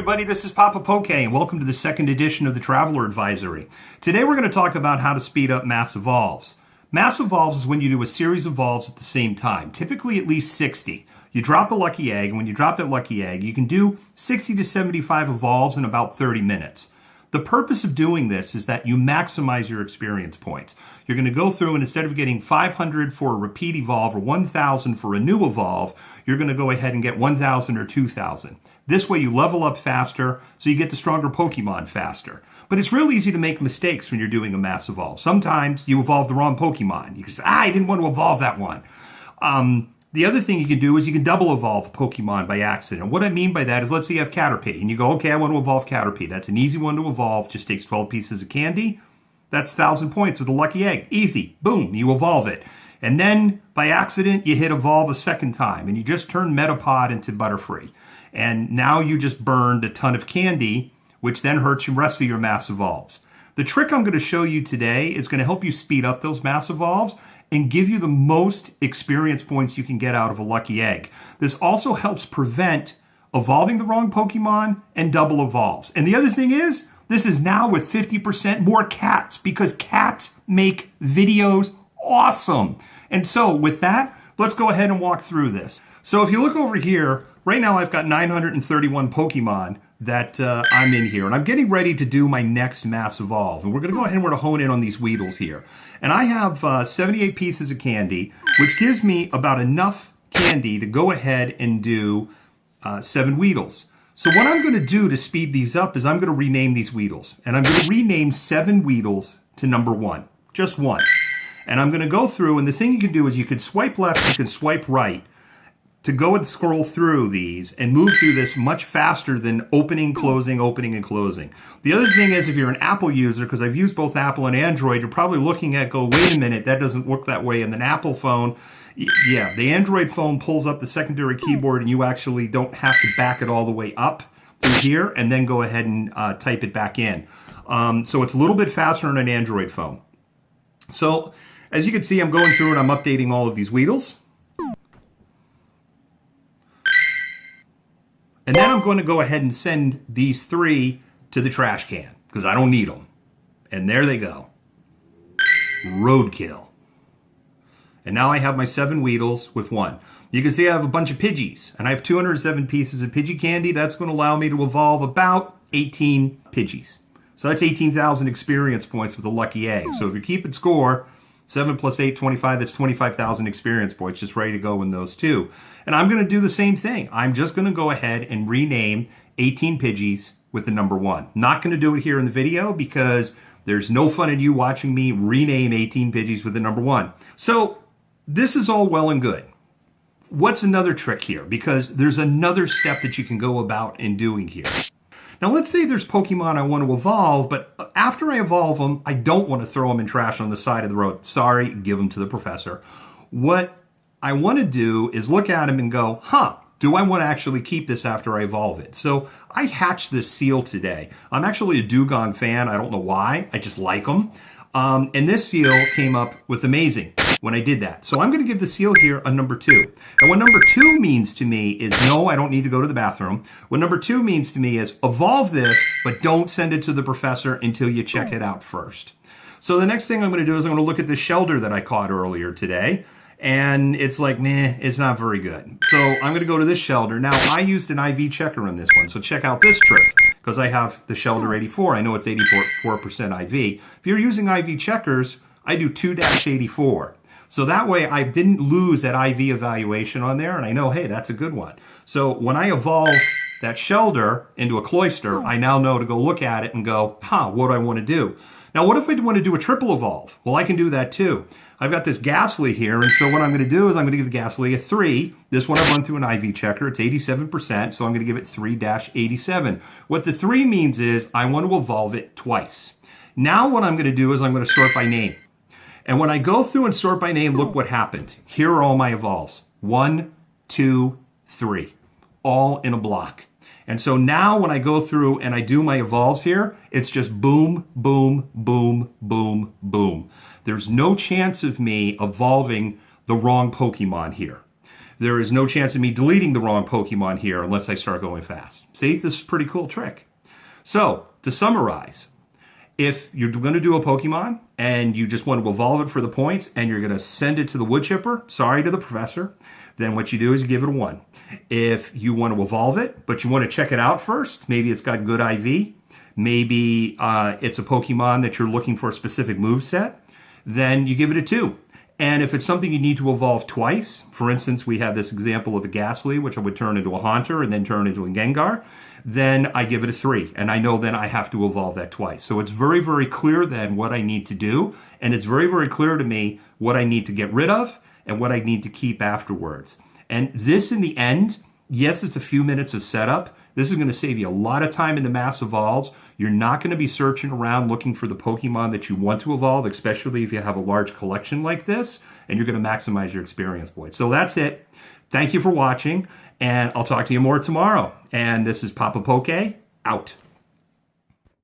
everybody, this is Papa Poke, and welcome to the second edition of the Traveler Advisory. Today we're going to talk about how to speed up mass evolves. Mass evolves is when you do a series of evolves at the same time, typically at least 60. You drop a lucky egg, and when you drop that lucky egg, you can do 60 to 75 evolves in about 30 minutes. The purpose of doing this is that you maximize your experience points. You're going to go through, and instead of getting 500 for a repeat evolve or 1,000 for a new evolve, you're going to go ahead and get 1,000 or 2,000. This way you level up faster, so you get the stronger Pokemon faster. But it's real easy to make mistakes when you're doing a mass evolve. Sometimes you evolve the wrong Pokemon. You can say, I didn't want to evolve that one. The other thing you can do is you can double evolve a Pokemon by accident. What I mean by that is, let's say you have Caterpie, and you go, okay, I want to evolve Caterpie. That's an easy one to evolve, just takes 12 pieces of candy. That's 1,000 points with a lucky egg. Easy. Boom, you evolve it. And then, by accident, you hit evolve a second time, and you just turn Metapod into Butterfree. And now you just burned a ton of candy, which then hurts the rest of your mass evolves. The trick I'm going to show you today is going to help you speed up those mass evolves and give you the most experience points you can get out of a lucky egg. This also helps prevent evolving the wrong Pokemon and double evolves. And the other thing is, this is now with 50% more cats, because cats make videos awesome. And so with that, let's go ahead and walk through this. So if you look over here, right now I've got 931 Pokemon that I'm in here, and I'm getting ready to do my next mass evolve. And we're going to go ahead and we're going to hone in on these Weedles here. And I have 78 pieces of candy, which gives me about enough candy to go ahead and do 7 Weedles. So what I'm going to do to speed these up is I'm going to rename these Weedles. And I'm going to rename 7 Weedles to number 1. Just 1. And I'm going to go through, and the thing you can do is you can swipe left, you can swipe right, to go and scroll through these and move through this much faster than opening, closing, opening, and closing. The other thing is, if you're an Apple user, because I've used both Apple and Android, you're probably looking at, go, wait a minute, that doesn't work that way. And an Apple phone, yeah, the Android phone pulls up the secondary keyboard, and you actually don't have to back it all the way up through here and then go ahead and type it back in. So it's a little bit faster on an Android phone. So as you can see, I'm going through and I'm updating all of these Weedles. And then I'm going to go ahead and send these 3 to the trash can, because I don't need them. And there they go. Roadkill. And now I have my 7 Weedles with 1. You can see I have a bunch of Pidgeys, and I have 207 pieces of Pidgey candy. That's going to allow me to evolve about 18 Pidgeys. So that's 18,000 experience points with a lucky egg. So if you're keeping score, 7 plus 8, 25, that's 25,000 experience points just ready to go in those 2. And I'm going to do the same thing. I'm just going to go ahead and rename 18 Pidgeys with the number 1. Not going to do it here in the video, because there's no fun in you watching me rename 18 Pidgeys with the number 1. So this is all well and good. What's another trick here? Because there's another step that you can go about in doing here. Now let's say there's Pokemon I want to evolve, but after I evolve them, I don't want to throw them in trash on the side of the road. Sorry, give them to the professor. What I want to do is look at them and go, do I want to actually keep this after I evolve it? So I hatched this seal today. I'm actually a Dewgong fan. I don't know why. I just like them. And this seal came up with amazing when I did that. So I'm going to give the seal here a number 2. And what number 2 means to me is, no, I don't need to go to the bathroom. What number 2 means to me is, evolve this, but don't send it to the professor until you check it out first. So the next thing I'm going to do is I'm going to look at the Shelder that I caught earlier today. And it's like, meh, it's not very good. So I'm going to go to this Shelder. Now, I used an IV checker on this one, so check out this trick, because I have the Shelder 84. I know it's 84% IV. If you're using IV checkers, I do 2-84. So that way I didn't lose that IV evaluation on there, and I know, hey, that's a good one. So when I evolve that Shelder into a Cloyster, I now know to go look at it and go, what do I want to do? Now, what if I want to do a triple evolve? Well, I can do that too. I've got this Ghastly here, and so what I'm going to do is I'm going to give the Ghastly a 3. This one I've run through an IV checker. It's 87%, so I'm going to give it 3-87. What the 3 means is I want to evolve it twice. Now what I'm going to do is I'm going to sort by name. And when I go through and sort by name, look what happened. Here are all my evolves. 1, 2, 3. All in a block. And so now when I go through and I do my evolves here, it's just boom, boom, boom, boom, boom. There's no chance of me evolving the wrong Pokemon here. there is no chance of me deleting the wrong Pokemon here unless I start going fast. See, this is a pretty cool trick. So, to summarize, if you're going to do a Pokemon and you just want to evolve it for the points and you're going to send it to the wood chipper, sorry to the professor, then what you do is you give it a 1. If you want to evolve it, but you want to check it out first, maybe it's got good IV, maybe it's a Pokemon that you're looking for a specific move set, then you give it a 2. And if it's something you need to evolve twice, for instance, we have this example of a Ghastly, which I would turn into a Haunter and then turn into a Gengar, then I give it a 3. And I know then I have to evolve that twice. So it's very, very clear then what I need to do. And it's very, very clear to me what I need to get rid of and what I need to keep afterwards. And this in the end, yes, it's a few minutes of setup. This is going to save you a lot of time in the mass evolves. You're not going to be searching around looking for the Pokemon that you want to evolve, especially if you have a large collection like this, and you're going to maximize your experience points. So that's it. Thank you for watching, and I'll talk to you more tomorrow. And this is Papa Poke, out.